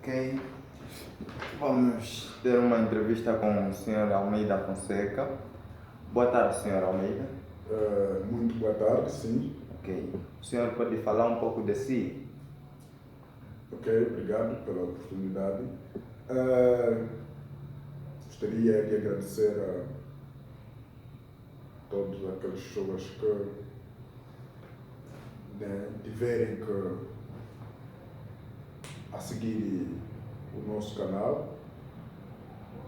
Ok, vamos ter uma entrevista com o Sr. Almeida Fonseca. Boa tarde, Sr. Almeida. Muito boa tarde, sim. Ok, o senhor pode falar um pouco de si? Ok, obrigado pela oportunidade. Gostaria de agradecer a todas aquelas pessoas que tiverem que a seguir o nosso canal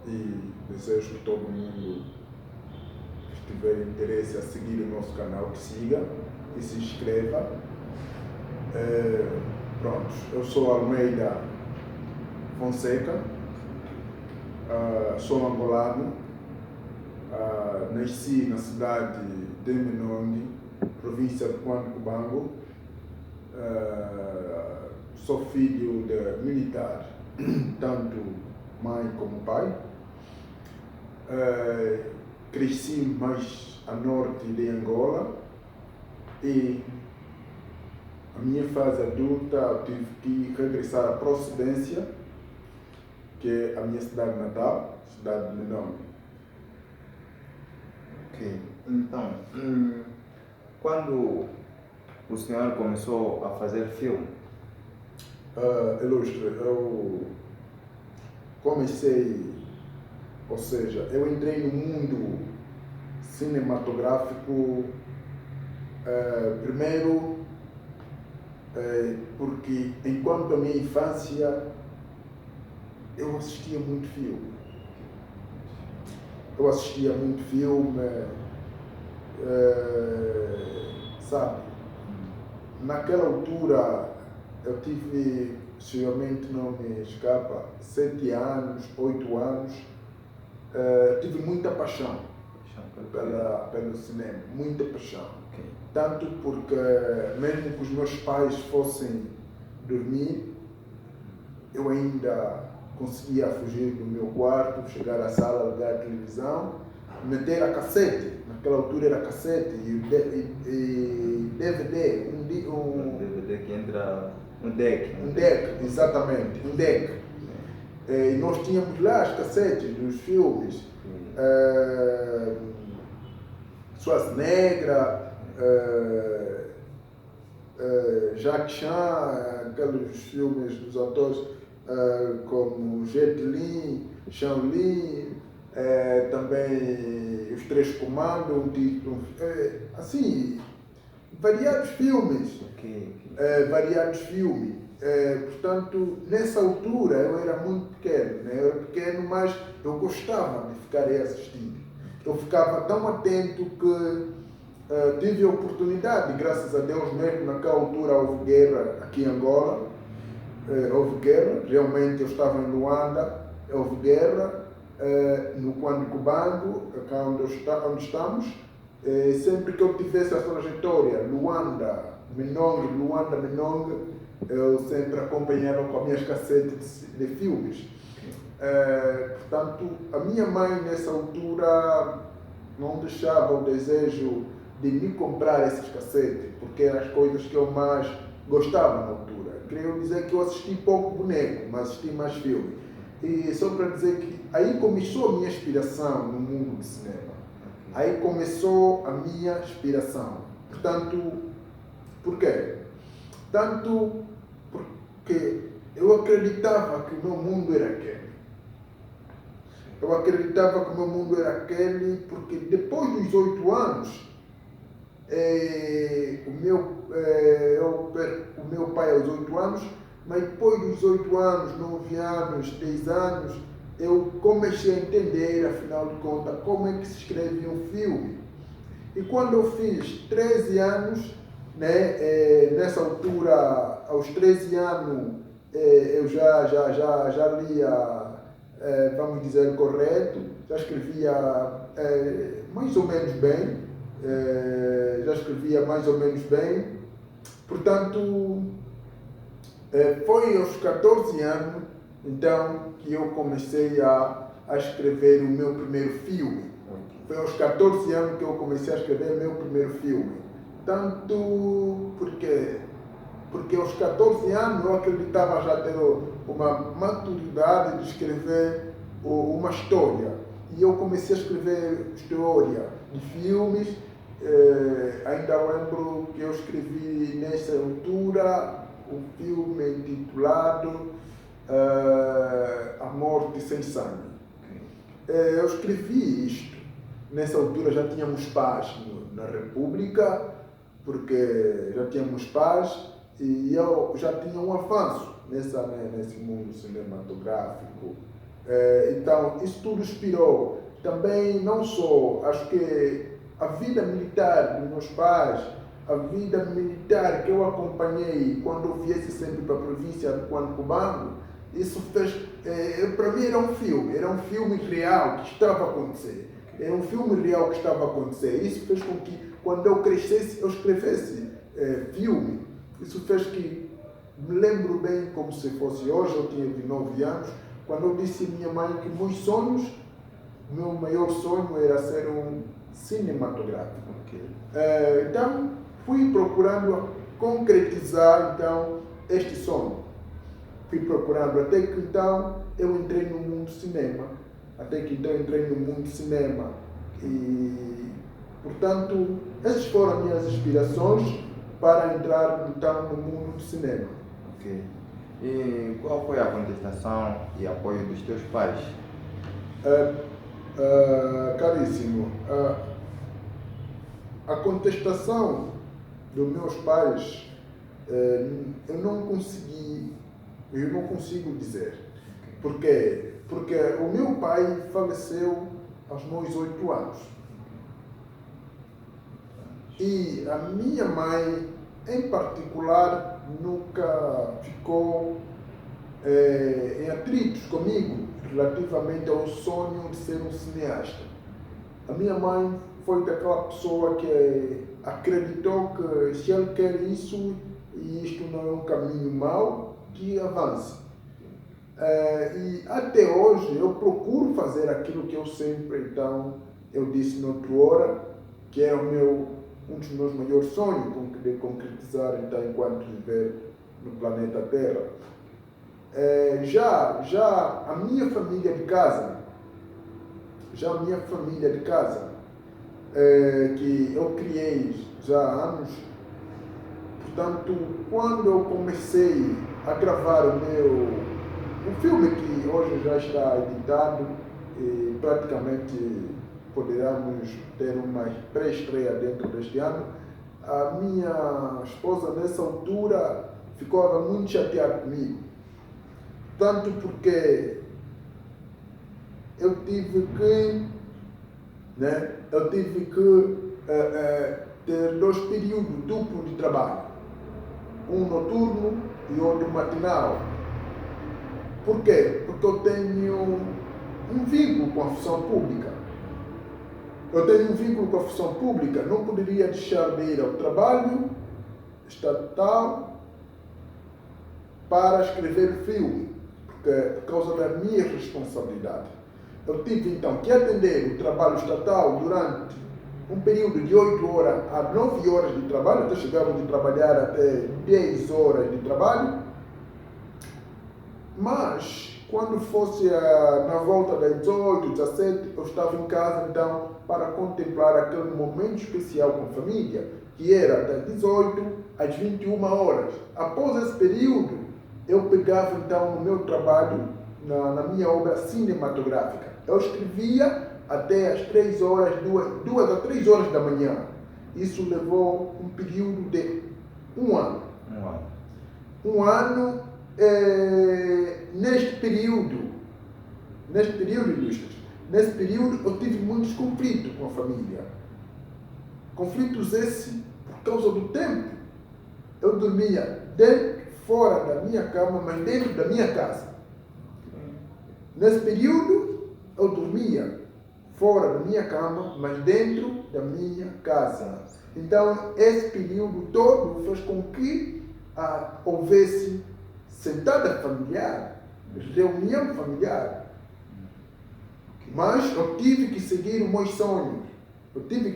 e desejo que todo mundo que tiver interesse a seguir o nosso canal que siga e se inscreva. Pronto, eu sou Almeida Fonseca, sou angolano, nasci na cidade de Menongue, província de Cubango, sou filho de militar, tanto mãe como pai. Cresci mais a norte de Angola e a minha fase adulta eu tive que regressar à procedência, que é a minha cidade natal, cidade de Menongue. Ok, então, quando o senhor começou a fazer filme? Ilustre, eu comecei, ou seja, eu entrei no mundo cinematográfico primeiro porque enquanto a minha infância eu assistia muito filme. Sabe? Naquela altura eu tive, possivelmente não me escapa, 7 anos, 8 anos, tive muita paixão pelo cinema, muita paixão. Okay. Tanto porque mesmo que os meus pais fossem dormir, eu ainda conseguia fugir do meu quarto, chegar à sala, ligar a televisão, meter a cassete. Naquela altura era cassete e DVD, Um DVD que entra um deck. Um deck, exatamente, um deck. E nós tínhamos lá as cassetes dos filmes. Schwarzenegger, Jacques Chan, aqueles filmes dos atores como Jet Li, Shaolin, também Os Três Comandos, assim, variados filmes. Variados filmes. Portanto, nessa altura eu era muito pequeno, né? Eu era pequeno, mas eu gostava de ficar aí assistindo. Eu ficava tão atento que tive a oportunidade, graças a Deus mesmo, naquela altura houve guerra aqui em Angola, houve guerra, realmente eu estava em Luanda, houve guerra no Cubango, cá onde estamos, sempre que eu tivesse a trajetória Luanda, Menongue, eu sempre acompanhava com as minhas cassetes de filmes. Portanto, a minha mãe nessa altura não deixava o desejo de me comprar esses cassetes, porque eram as coisas que eu mais gostava na altura. Queria dizer que eu assisti pouco boneco, mas assisti mais filme. E só para dizer que aí começou a minha inspiração no mundo do cinema. Aí começou a minha inspiração. Portanto, por quê? Tanto porque eu acreditava que o meu mundo era aquele. Eu acreditava que o meu mundo era aquele porque depois dos 8 anos, o meu pai aos 8 anos, mas depois dos 8 anos, 9 anos, 10 anos, eu comecei a entender, afinal de contas, como é que se escreve um filme. E quando eu fiz 13 anos, nessa altura, aos 13 anos, eu já lia, vamos dizer, correto, já escrevia mais ou menos bem, portanto, foi aos 14 anos, então, que eu comecei a escrever o meu primeiro filme. Foi aos 14 anos que eu comecei a escrever o meu primeiro filme. Tanto porque porque aos 14 anos eu acreditava já ter uma maturidade de escrever uma história. E eu comecei a escrever história de filmes. Ainda lembro que eu escrevi nessa altura um filme intitulado A Morte Sem Sangue. Eu escrevi isto. Nessa altura já tínhamos paz na República, porque já tínhamos paz e eu já tinha um avanço nesse mundo cinematográfico. Então, isso tudo inspirou. Também, não só, acho que a vida militar dos meus pais, a vida militar que eu acompanhei quando eu viesse sempre para a província de Cubango, isso fez, para mim era um filme real que estava a acontecer. Era um filme real que estava a acontecer. Isso fez com que, quando eu crescesse, eu escrevesse filme. Isso fez que, me lembro bem como se fosse hoje, eu tinha 19 anos, quando eu disse à minha mãe que meus sonhos, meu maior sonho era ser um cinematográfico. Então, fui procurando concretizar então este sonho. Fui procurando até que então eu entrei no mundo do cinema. E, portanto, essas foram as minhas inspirações para entrar então no mundo do cinema. Ok. E qual foi a contestação e apoio dos teus pais? Caríssimo, a contestação dos meus pais eu não consigo dizer. Por quê? Porque o meu pai faleceu aos meus 8 anos. E a minha mãe, em particular, nunca ficou em atritos comigo relativamente ao sonho de ser um cineasta. A minha mãe foi daquela pessoa que acreditou que se ele quer isso e isto não é um caminho mau, que avance. E até hoje eu procuro fazer aquilo que eu sempre, então, eu disse noutra hora, que é um dos meus maiores sonhos de concretizar, então, enquanto viver no planeta Terra. Já a minha família de casa, que eu criei já há anos, portanto, quando eu comecei a gravar um filme que hoje já está editado e praticamente poderemos ter uma pré-estreia dentro deste ano, a minha esposa nessa altura ficou muito chateada comigo. Tanto porque eu tive que ter 2 períodos duplos de trabalho, um noturno e outro matinal. Por quê? Porque eu tenho um vínculo com a função pública. Não poderia deixar de ir ao trabalho estatal para escrever filme, por causa da minha responsabilidade. Eu tive então que atender o trabalho estatal durante um período de 8 horas a 9 horas de trabalho, até chegava de trabalhar até 10 horas de trabalho. Mas, quando fosse na volta das 18, 17, eu estava em casa, então, para contemplar aquele momento especial com a família, que era das 18 às 21 horas. Após esse período, eu pegava, então, no meu trabalho, na minha obra cinematográfica. Eu escrevia até às 3 horas, 2 a 3 horas da manhã. Isso levou um período de 1 ano. Neste período, eu tive muitos conflitos com a família. Conflitos esses por causa do tempo. Eu dormia fora da minha cama, mas dentro da minha casa. Nesse período, eu dormia fora da minha cama, mas dentro da minha casa. Então, esse período todo fez com que houvesse sentada familiar, reunião familiar. Mas eu tive que seguir os meus sonhos. Eu tive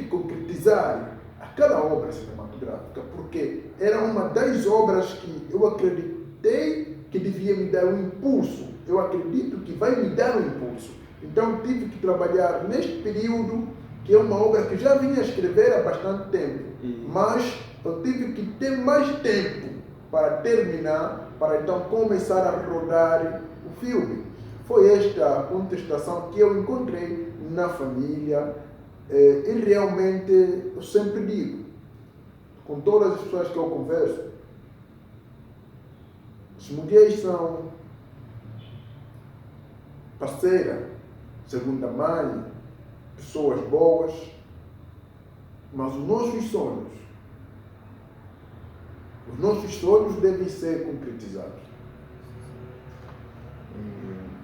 que concretizar aquela obra cinematográfica, porque era uma das obras que eu acreditei que devia me dar um impulso. Eu acredito que vai me dar um impulso. Então tive que trabalhar neste período, que é uma obra que já vinha a escrever há bastante tempo, mas eu tive que ter mais tempo para terminar, para então começar a rodar o filme. Foi esta contestação que eu encontrei na família, e realmente eu sempre digo, com todas as pessoas que eu converso, as mulheres são parceira, segunda mãe, pessoas boas, mas os nossos sonhos devem ser concretizados.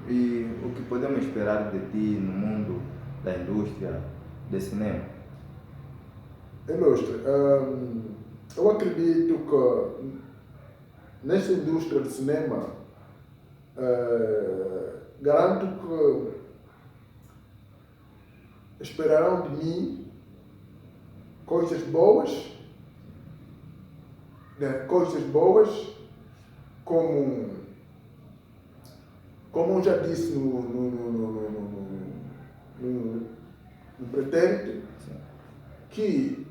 E o que podemos esperar de ti no mundo da indústria de cinema? Ilustre, eu acredito que nesta indústria de cinema, garanto que esperarão de mim coisas boas, né? Coisas boas, como eu já disse no pretérito, que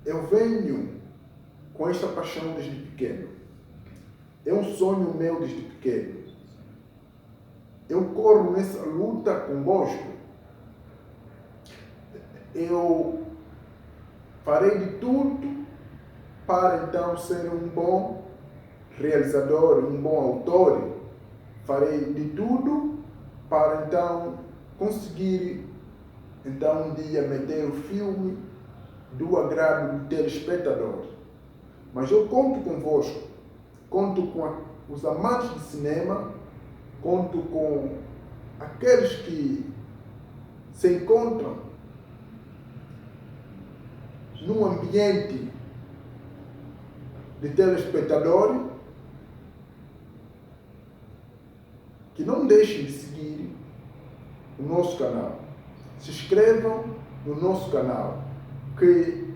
eu venho com esta paixão desde pequeno. É um sonho meu desde pequeno. Eu corro nessa luta com gosto. Eu farei de tudo para então ser um bom realizador, um bom autor. Farei de tudo para então conseguir então um dia meter o filme do agrado do telespectador. Mas eu conto convosco, conto com os amantes de cinema, conto com aqueles que se encontram num ambiente de telespectador, que não deixem de seguir o nosso canal. Se inscrevam no nosso canal, que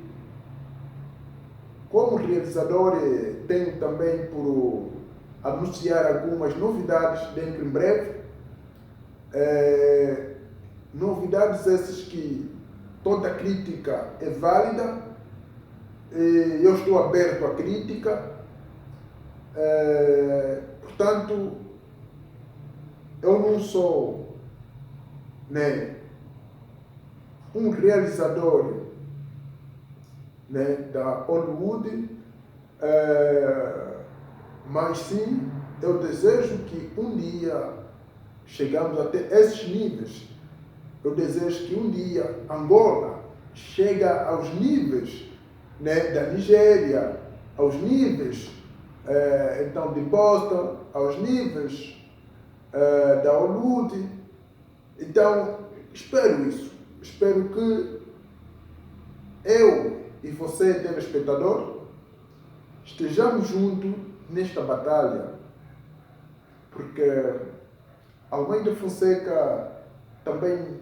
como realizador tenho também por anunciar algumas novidades dentro em breve. Novidades essas que toda crítica é válida, eu estou aberto à crítica, portanto, eu não sou, né, um realizador, né, da Hollywood, mas sim, eu desejo que um dia chegamos até esses níveis. Eu desejo que um dia Angola chegue aos níveis, né, da Nigéria, aos níveis então de Boston, aos níveis da Hollywood. Então, espero isso. Espero que eu e você, telespectador, estejamos juntos nesta batalha, porque Almeida Fonseca também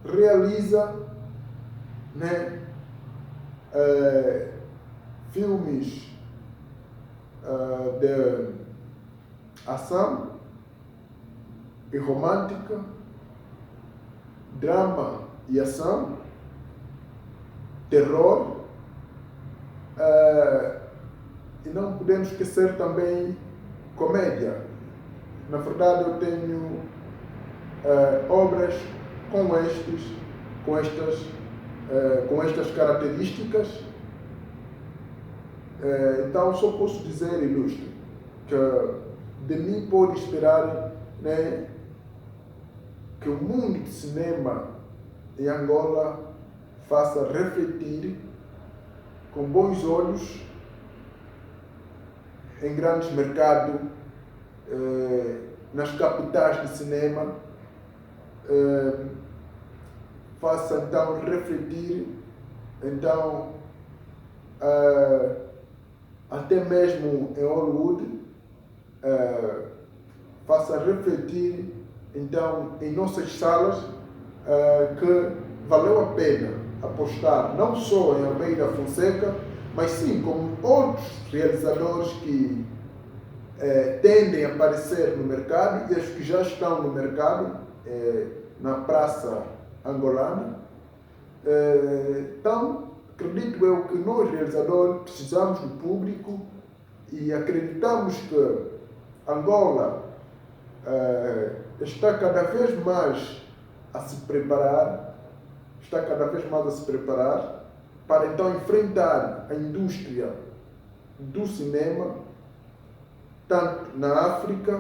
realiza, né, filmes de ação e romântica, drama e ação, terror, e não podemos esquecer também comédia. Na verdade, eu tenho obras com estas características. Então, só posso dizer, ilustre, que de mim pode esperar, né, que o mundo de cinema em Angola faça refletir com bons olhos em grandes mercados, nas capitais de cinema, faça então refletir, então até mesmo em Hollywood, faça refletir então em nossas salas que valeu a pena apostar não só em Almeida Fonseca, mas sim como outros realizadores que tendem a aparecer no mercado e os que já estão no mercado, na praça angolana. Então, acredito eu que nós, realizadores, precisamos do público e acreditamos que Angola está cada vez mais a se preparar, para então enfrentar a indústria do cinema, tanto na África,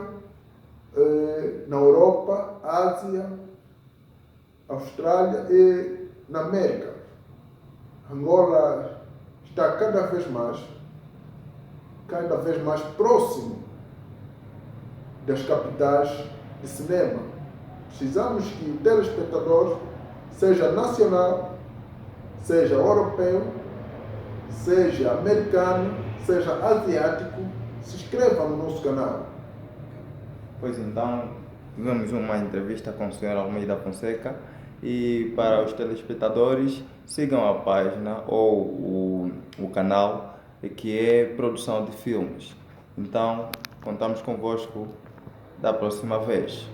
na Europa, Ásia, Austrália e na América. Angola está cada vez mais próximo das capitais de cinema. Precisamos que o telespectador, seja nacional, seja europeu, seja americano, seja asiático, se inscreva no nosso canal. Pois então, tivemos uma entrevista com o Sr. Almeida Fonseca e para os telespectadores, sigam a página ou o canal que é Produção de Filmes. Então, contamos convosco da próxima vez.